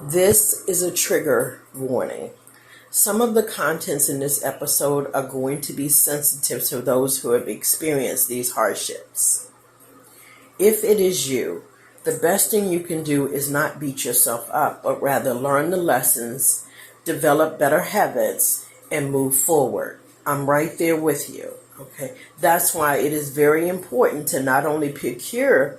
This is a trigger warning. Some of the contents in this episode are going to be sensitive to those who have experienced these hardships. If it is you, the best thing you can do is not beat yourself up, but rather learn the lessons, develop better habits, and move forward. I'm right there with you. Okay, that's why it is very important to not only procure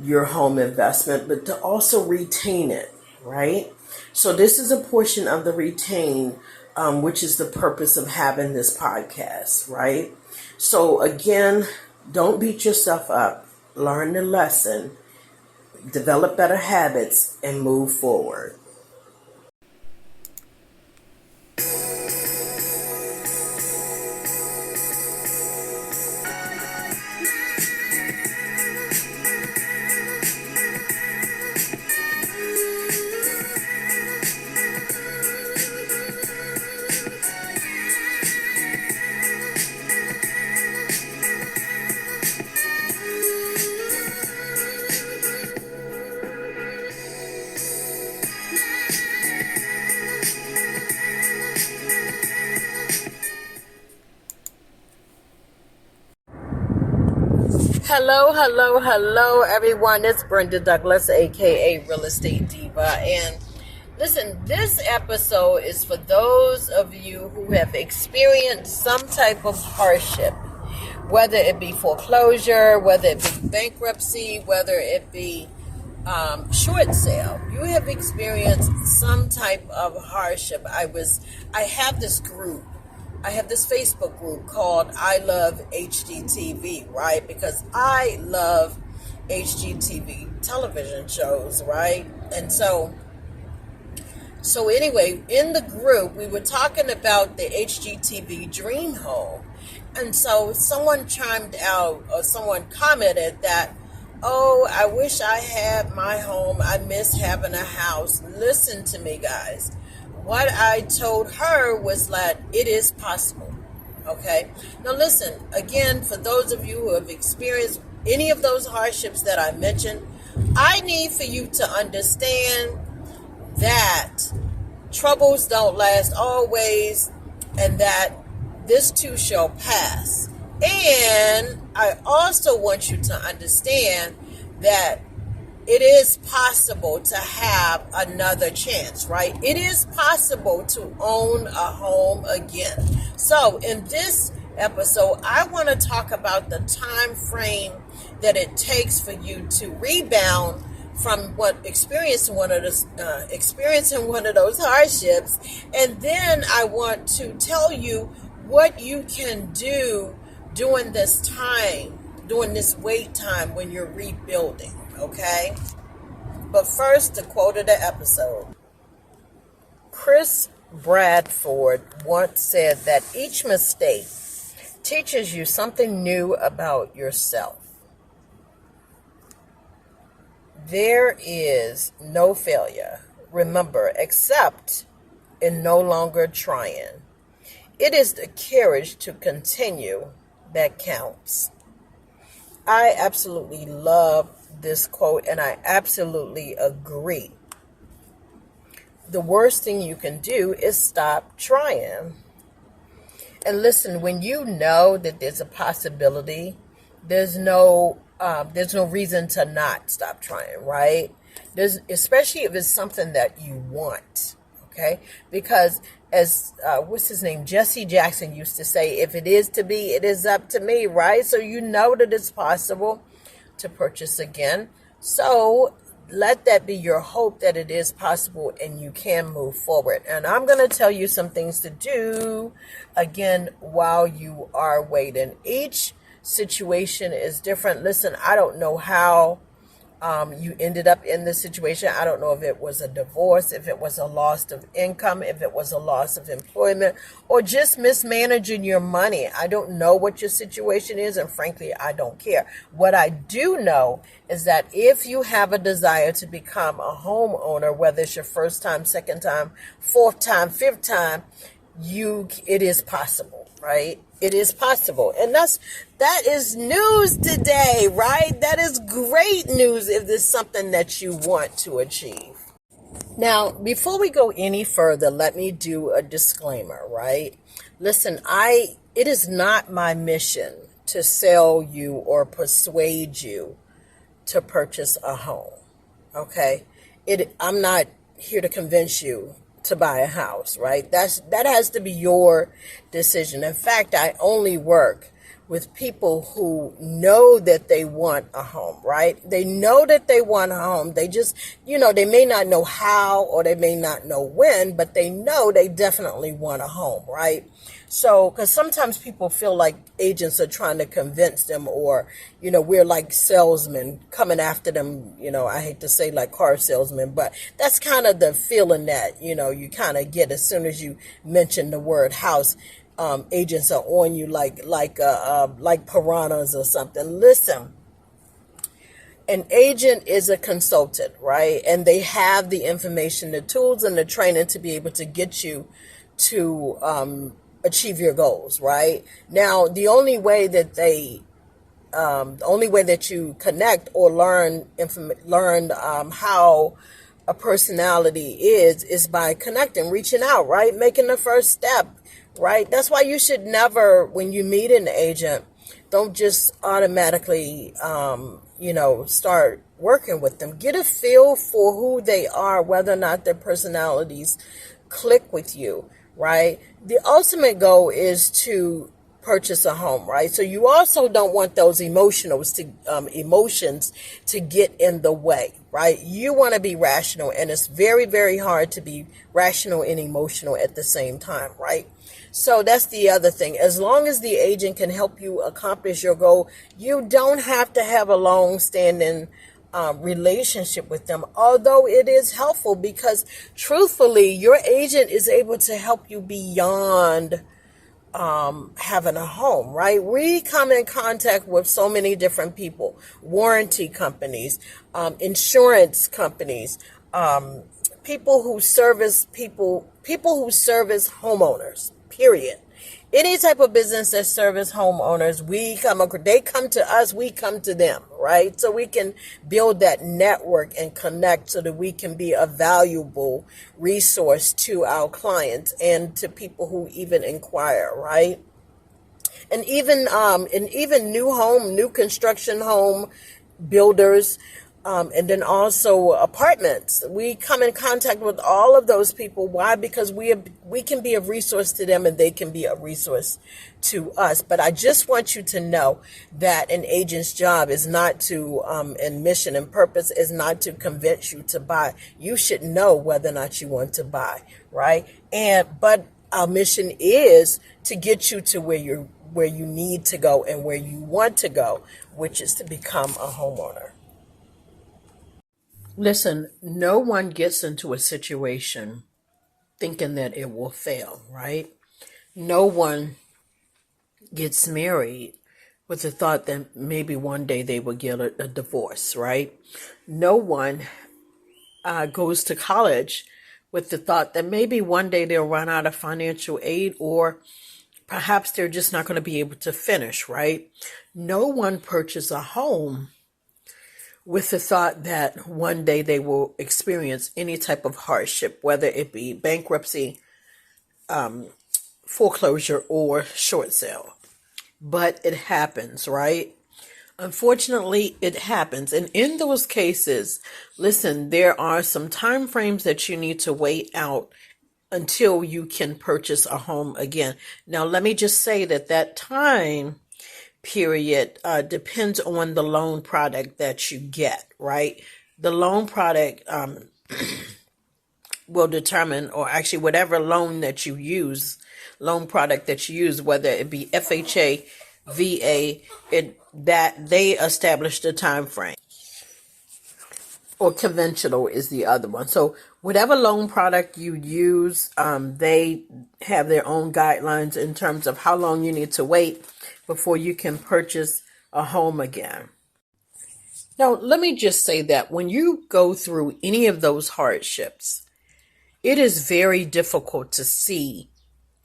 your home investment, but to also retain it, right? So this is a portion of the retain, which is the purpose of having this podcast, right? So again, don't beat yourself up. Learn the lesson, develop better habits, and move forward. Hello, everyone. It's Brenda Douglas, aka Real Estate Diva. And listen, this episode is for those of you who have experienced some type of hardship, whether it be foreclosure, whether it be bankruptcy, whether it be short sale. You have experienced some type of hardship. I have this group. I have this Facebook group called I Love HGTV, right? Because I love HGTV television shows, right? And so anyway, in the group, we were talking about the HGTV dream home. And so someone chimed out, or someone commented that, oh, I wish I had my home. I miss having a house. Listen to me, guys. What I told her was that it is possible, okay? Now listen, again, for those of you who have experienced any of those hardships that I mentioned, I need for you to understand that troubles don't last always, and that this too shall pass. And I also want you to understand that it is possible to have another chance, right? It is possible to own a home again. So in this episode, I want to talk about the time frame that it takes for you to rebound from experiencing one of those hardships. And then I want to tell you what you can do during this time, during this wait time when you're rebuilding. Okay? But first, the quote of the episode. Chris Bradford once said that each mistake teaches you something new about yourself. There is no failure, remember, except in no longer trying. It is the courage to continue that counts. I absolutely love this quote, and I absolutely agree. The worst thing you can do is stop trying. And listen, when you know that there's a possibility, there's no reason to not stop trying, right? Especially if it's something that you want, okay? Because as what's his name, Jesse Jackson used to say, if it is to be, it is up to me, right? So you know that it's possible to purchase again. So let that be your hope that it is possible and you can move forward. And I'm going to tell you some things to do again while you are waiting. Each situation is different. Listen, I don't know how you ended up in this situation. I don't know if it was a divorce, if it was a loss of income, if it was a loss of employment, or just mismanaging your money. I don't know what your situation is, and frankly, I don't care. What I do know is that if you have a desire to become a homeowner, whether it's your first time, second time, fourth time, fifth time, it is possible, right? It is possible. And that is news today, right? That is great news if there's something that you want to achieve. Now, before we go any further, let me do a disclaimer, right? Listen, it is not my mission to sell you or persuade you to purchase a home. Okay? I'm not here to convince you to buy a house, right? That has to be your decision. In fact, I only work with people who know that they want a home, right? They know that they want a home. They just, they may not know how or they may not know when, but they know they definitely want a home, right? So, because sometimes people feel like agents are trying to convince them, or, we're like salesmen coming after them. I hate to say like car salesmen, but that's kind of the feeling that, you kind of get as soon as you mention the word house. Agents are on you like piranhas or something. Listen, an agent is a consultant, right? And they have the information, the tools, and the training to be able to get you to achieve your goals, right? Now, the only way that you connect or learn how a personality is by connecting, reaching out, right? Making the first step, right? That's why you should never, when you meet an agent, don't just automatically, start working with them. Get a feel for who they are, whether or not their personalities click with you, right? The ultimate goal is to purchase a home, right? So you also don't want those emotions to get in the way, right? You want to be rational, and it's very, very hard to be rational and emotional at the same time, right? So that's the other thing. As long as the agent can help you accomplish your goal, you don't have to have a long-standing relationship with them, although it is helpful because truthfully, your agent is able to help you beyond having a home, right? We come in contact with so many different people, warranty companies, insurance companies, people who service homeowners, period. Any type of business that service homeowners, they come to us, we come to them, right? So we can build that network and connect so that we can be a valuable resource to our clients and to people who even inquire, right? And even new construction home builders, and then also apartments. We come in contact with all of those people. Why? Because we can be a resource to them and they can be a resource to us. But I just want you to know that an agent's job is not to, and mission and purpose is not to convince you to buy. You should know whether or not you want to buy, right? But our mission is to get you to where you need to go and where you want to go, which is to become a homeowner. Listen, no one gets into a situation thinking that it will fail, right? No one gets married with the thought that maybe one day they will get a divorce, right? No one goes to college with the thought that maybe one day they'll run out of financial aid, or perhaps they're just not going to be able to finish, right? No one purchases a home with the thought that one day they will experience any type of hardship, whether it be bankruptcy, foreclosure, or short sale. But it happens, right? Unfortunately, it happens. And in those cases, listen, there are some time frames that you need to wait out until you can purchase a home again. Now, let me just say that time period depends on the loan product that you get, right? The loan product will determine, or actually whatever loan product that you use, whether it be FHA, VA, that they establish the time frame. Or conventional is the other one. So whatever loan product you use, they have their own guidelines in terms of how long you need to wait before you can purchase a home again. Now, let me just say that when you go through any of those hardships, it is very difficult to see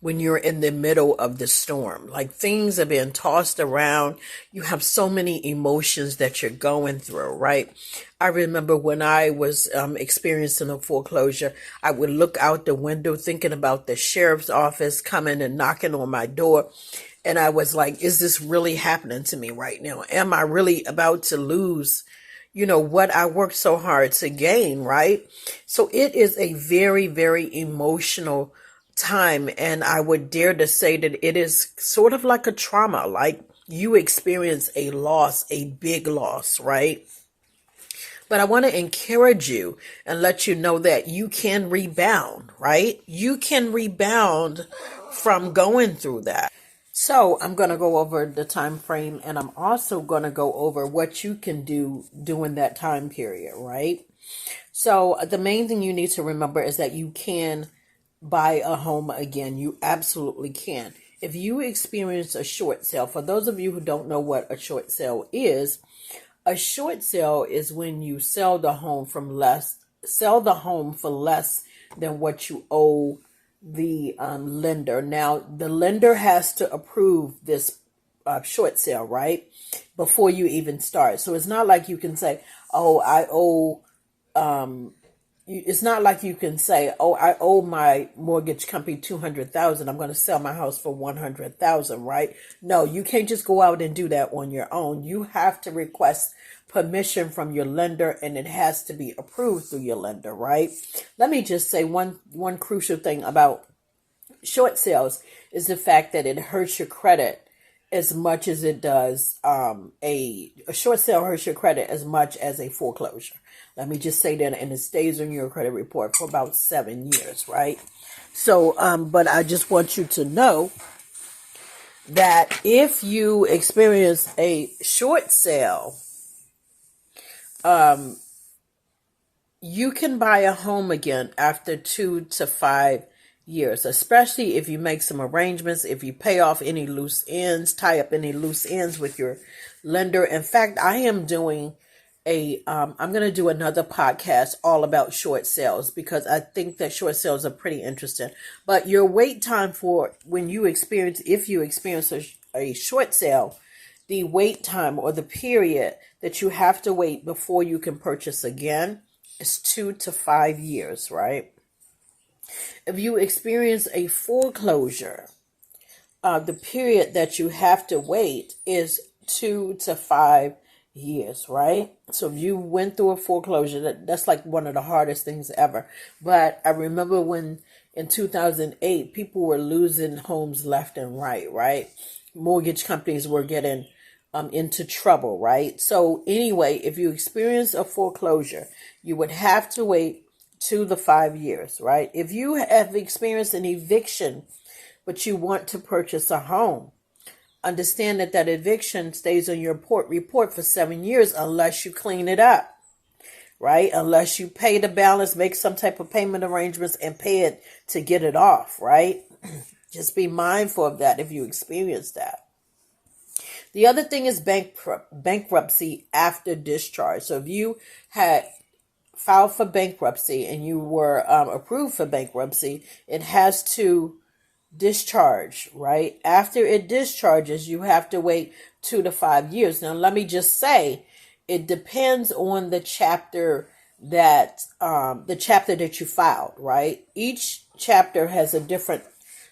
when you're in the middle of the storm. Like things are being tossed around. You have so many emotions that you're going through, right? I remember when I was experiencing a foreclosure, I would look out the window thinking about the sheriff's office coming and knocking on my door. And I was like, is this really happening to me right now? Am I really about to lose, what I worked so hard to gain, right? So it is a very, very emotional time. And I would dare to say that it is sort of like a trauma, like you experience a loss, a big loss, right? But I want to encourage you and let you know that you can rebound, right? You can rebound from going through that. So I'm going to go over the time frame, and I'm also going to go over what you can do during that time period, right? So the main thing you need to remember is that you can buy a home again. You absolutely can. If you experience a short sale, for those of you who don't know what a short sale is, a short sale is when you sell the home for less than what you owe the lender. Now, the lender has to approve this short sale, right? Before you even start. So it's not like you can say, oh, I owe, it's not like you can say, oh, I owe my mortgage company $200,000. I'm going to sell my house for $100,000, right? No, you can't just go out and do that on your own. You have to request permission from your lender, and it has to be approved through your lender, right? Let me just say one crucial thing about short sales is the fact that it hurts your credit as much as it does a short sale hurts your credit as much as a foreclosure. Let me just say that, and it stays on your credit report for about 7 years, right? So, but I just want you to know that if you experience a short sale, you can buy a home again after 2 to 5 years, especially if you make some arrangements, if you pay off any loose ends, tie up any loose ends with your lender. In fact, I am doing I'm going to do another podcast all about short sales because I think that short sales are pretty interesting. But your wait time for if you experience a short sale, the wait time or the period that you have to wait before you can purchase again is 2 to 5 years, right? If you experience a foreclosure, the period that you have to wait is 2 to 5 years, right? So if you went through a foreclosure, that's like one of the hardest things ever. But I remember when in 2008, people were losing homes left and right? Mortgage companies were getting into trouble, right? So anyway, if you experience a foreclosure, you would have to wait 2 to 5 years, right? If you have experienced an eviction, but you want to purchase a home, understand that eviction stays on your report for 7 years unless you clean it up, right? Unless you pay the balance, make some type of payment arrangements and pay it to get it off, right? Just be mindful of that if you experience that. The other thing is bankruptcy after discharge. So if you had filed for bankruptcy and you were approved for bankruptcy, it has to discharge, right? After it discharges, you have to wait 2 to 5 years. Now, let me just say, it depends on the chapter that you filed, right? Each chapter has a different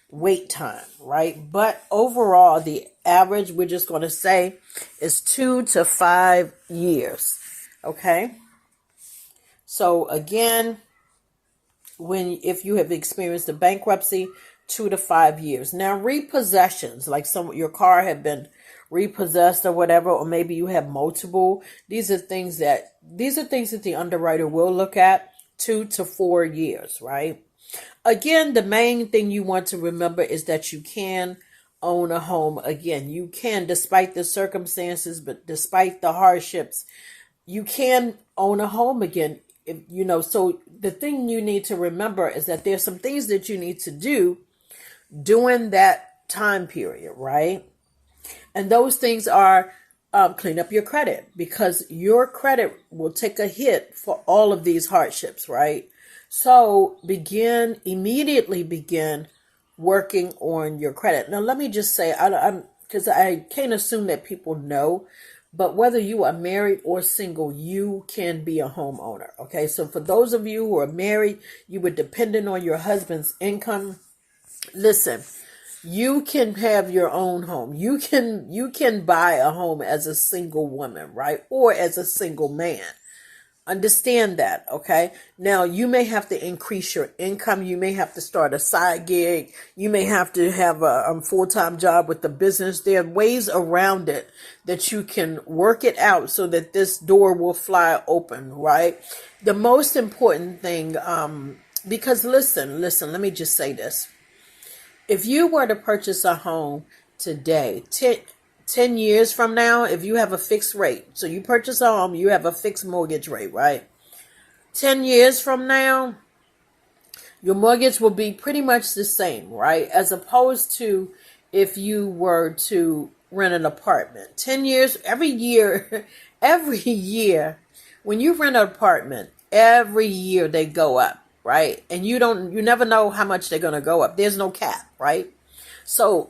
wait time, right? But overall, the average, we're just going to say, is 2 to 5 years, okay? So again, if you have experienced a bankruptcy, 2 to 5 years. Now, repossessions, like your car had been repossessed or whatever, or maybe you have multiple. These are things that the underwriter will look at. 2 to 4 years, right? Again, the main thing you want to remember is that you can own a home again. You can, despite the circumstances, but despite the hardships, you can own a home again. So the thing you need to remember is that there's some things that you need to do during that time period, right? And those things are clean up your credit, because your credit will take a hit for all of these hardships, right? So immediately begin working on your credit. Now, let me just say, because I can't assume that people know, but whether you are married or single, you can be a homeowner. Okay, so for those of you who are married, you were dependent on your husband's income. Listen, you can have your own home. You can buy a home as a single woman, right? Or as a single man. Understand that, okay? Now, you may have to increase your income. You may have to start a side gig. You may have to have a full-time job with the business. There are ways around it that you can work it out so that this door will fly open, right? The most important thing, because listen, let me just say this. If you were to purchase a home today, 10 years from now, if you have a fixed rate, so you purchase a home, you have a fixed mortgage rate, right? 10 years from now, your mortgage will be pretty much the same, right? As opposed to if you were to rent an apartment. 10 years, every year, when you rent an apartment, every year they go up, right? And you never know how much they're going to go up. There's no cap, right? So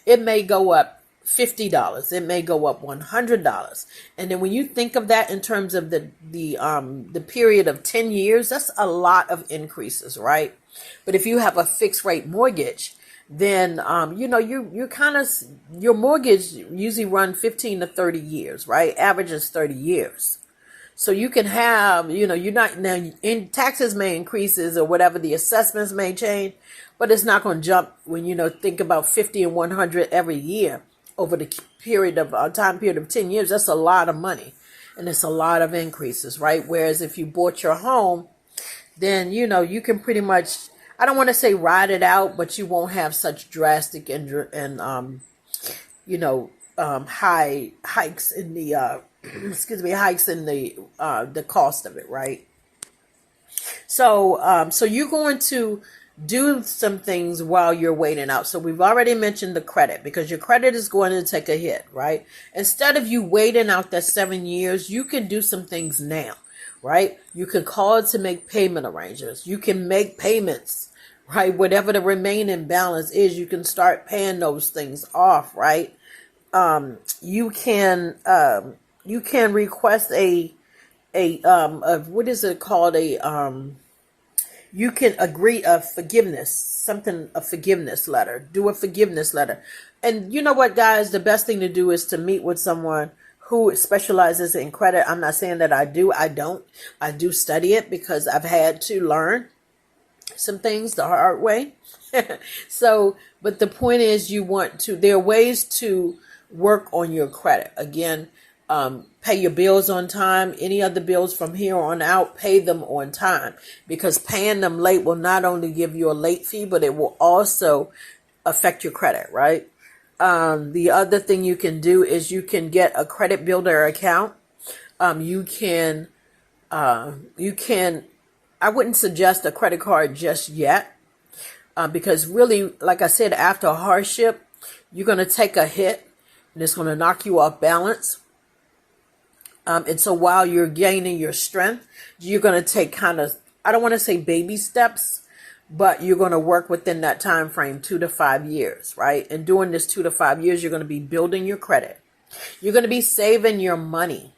it may go up $50. It may go up $100. And then when you think of that in terms of the period of 10 years, that's a lot of increases, right? But if you have a fixed rate mortgage, then you kind of, your mortgage usually run 15 to 30 years, right? Average is 30 years. So you can have, you're not, now in taxes may increases or whatever, the assessments may change, but it's not going to jump when, think about 50 and 100 every year over the time period of 10 years. That's a lot of money. And it's a lot of increases, right? Whereas if you bought your home, then, you can pretty much, I don't want to say ride it out, but you won't have such drastic and high hikes in the, hikes in the cost of it, right? So you're going to do some things while you're waiting out. So we've already mentioned the credit, because your credit is going to take a hit, right? Instead of you waiting out that 7 years, you can do some things now, right? You can call to make payment arrangements. You can make payments, right? Whatever the remaining balance is, you can start paying those things off, right? You can request a what is it called? You can agree a forgiveness letter. Do a forgiveness letter. And you know what, guys? The best thing to do is to meet with someone who specializes in credit. I'm not saying that I do. I don't. I do study it because I've had to learn some things the hard way. But the point is, there are ways to work on your credit. Again, pay your bills on time. Any other bills from here on out, pay them on time, because paying them late will not only give you a late fee, but it will also affect your credit, right? The other thing you can do is you can get a credit builder account. You can, I wouldn't suggest a credit card just yet, because really, like I said, after a hardship, you're going to take a hit and it's going to knock you off balance. And so while you're gaining your strength, you're going to take I don't want to say baby steps, but you're going to work within that time frame, 2 to 5 years, right? And during this 2 to 5 years, you're going to be building your credit. You're going to be saving your money,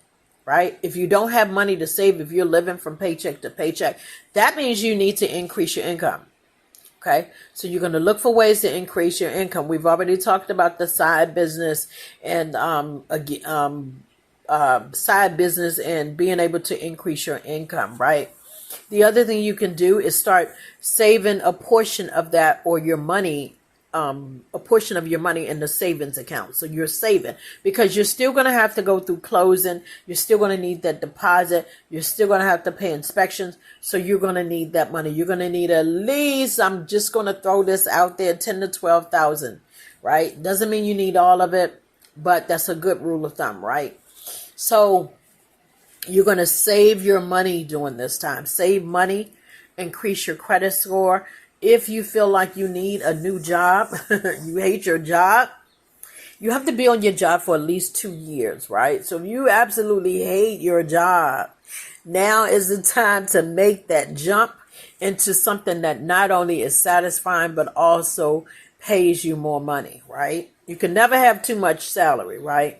right? If you don't have money to save, if you're living from paycheck to paycheck, that means you need to increase your income. Okay, so you're going to look for ways to increase your income. We've already talked about the side business and side business and being able to increase your income, right? The other thing you can do is start saving a portion of that, or your money, a portion of your money in the savings account. So you're saving, because you're still going to have to go through closing. You're still going to need that deposit. You're still going to have to pay inspections. So you're going to need that money. You're going to need at least, I'm just going to throw this out there, 10 to 12,000, right? Doesn't mean you need all of it, but that's a good rule of thumb, right? So you're going to save your money during this time. Save money, increase your credit score. If you feel like you need a new job, you hate your job, you have to be on your job for at least 2 years, right? So if you absolutely hate your job, now is the time to make that jump into something that not only is satisfying, but also pays you more money, right? You can never have too much salary, right?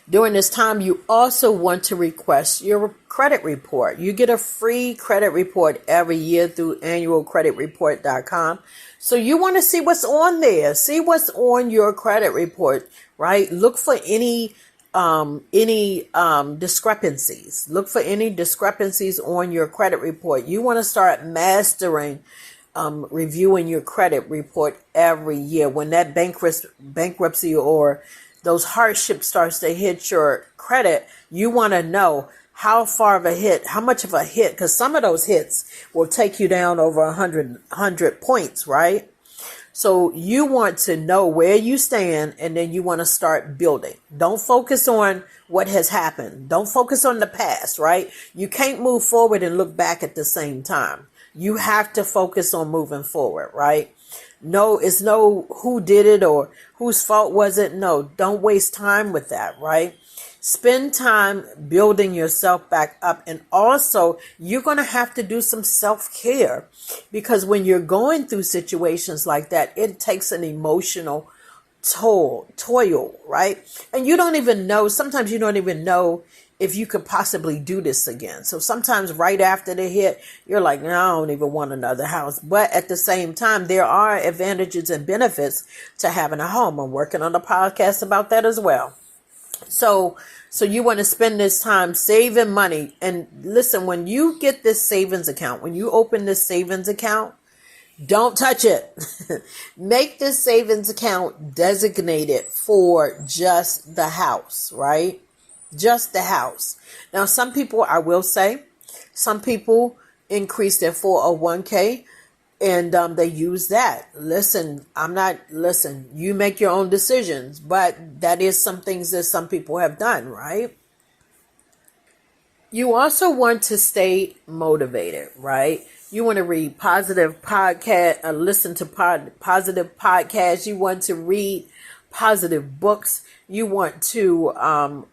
During this time, you also want to request your credit report. You get a free credit report every year through annualcreditreport.com. So you want to see what's on there. See what's on your credit report, right? Look for any discrepancies. Look for any discrepancies on your credit report. You want to start mastering reviewing your credit report every year. When that bankruptcy or those hardships starts to hit your credit, you want to know how far of a hit, how much of a hit, because some of those hits will take you down over 100 points, right? So you want to know where you stand, and then you want to start building. Don't focus on what has happened. Don't focus on the past, right? You can't move forward and look back at the same time. You have to focus on moving forward, right? No, it's no who did it or whose fault was it. No, don't waste time with that, right? Spend time building yourself back up. And also, you're going to have to do some self-care, because when you're going through situations like that, it takes an emotional toil, right? And you don't even know, sometimes you don't even know if you could possibly do this again. So sometimes right after the hit, you're like, no, I don't even want another house. But at the same time, there are advantages and benefits to having a home. I'm working on a podcast about that as well. So you want to spend this time saving money. And listen, when you get this savings account, when you open this savings account, don't touch it. Make this savings account designated for just the house, right? Just the house. Now, some people, I will say, some people increase their 401k and they use that. Listen, you make your own decisions, but that is some things that some people have done, right? You also want to stay motivated, right? You want to read positive podcast, listen to positive podcasts. You want to read positive books. You want to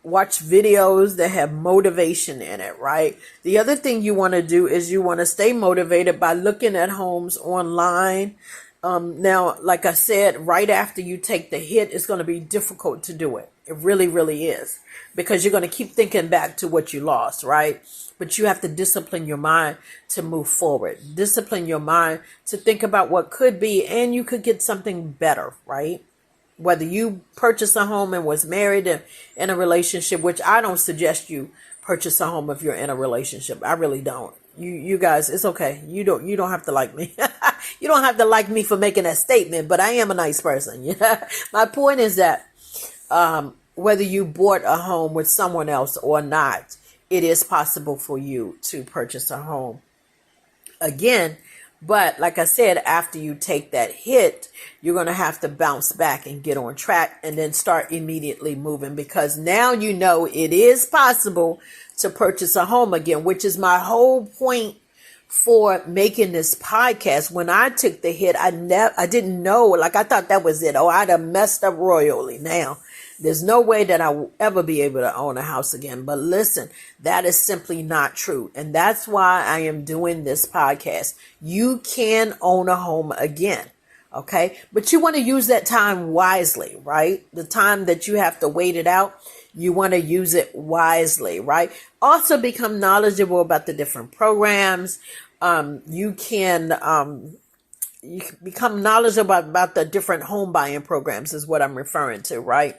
watch videos that have motivation in it, right? The other thing you want to do is you want to stay motivated by looking at homes online. Now, like I said, right after you take the hit, it's going to be difficult to do it. It really, really is, because you're going to keep thinking back to what you lost, right? But you have to discipline your mind to move forward. Discipline your mind to think about what could be, and you could get something better, right? Whether you purchase a home and was married and in a relationship, which I don't suggest you purchase a home if you're in a relationship. I really don't. You guys, it's okay. You don't have to like me. You don't have to like me for making that statement, but I am a nice person. Yeah. My point is that whether you bought a home with someone else or not, it is possible for you to purchase a home again. But like I said, after you take that hit, you're going to have to bounce back and get on track and then start immediately moving, because now you know it is possible to purchase a home again, which is my whole point for making this podcast. When I took the hit, I didn't know, like I thought that was it. Oh, I'd have messed up royally. Now, there's no way that I will ever be able to own a house again. But listen, that is simply not true. And that's why I am doing this podcast. You can own a home again. Okay. But you want to use that time wisely, right? The time that you have to wait it out, you want to use it wisely, right? Also become knowledgeable about the different programs. You can become knowledgeable about the different home buying programs is what I'm referring to, right?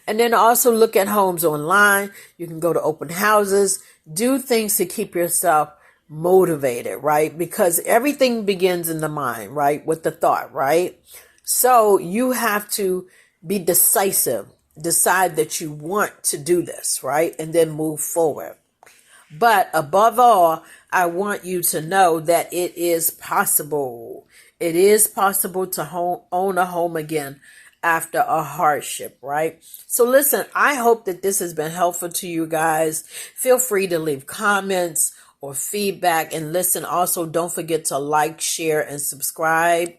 And then also look at homes online. You can go to open houses, do things to keep yourself motivated, right? Because everything begins in the mind, right? With the thought, right? So you have to be decisive, decide that you want to do this, right? And then move forward. But above all, I want you to know that it is possible. It is possible to own a home again after a hardship, right? So listen, I hope that this has been helpful to you guys. Feel free to leave comments or feedback. And listen, also don't forget to like, share, and subscribe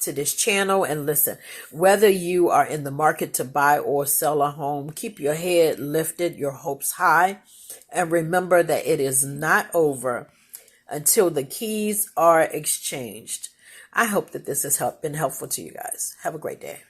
to this channel. And listen, whether you are in the market to buy or sell a home, keep your head lifted, your hopes high, and remember that it is not over until the keys are exchanged. I hope that this has been helpful to you guys. Have a great day.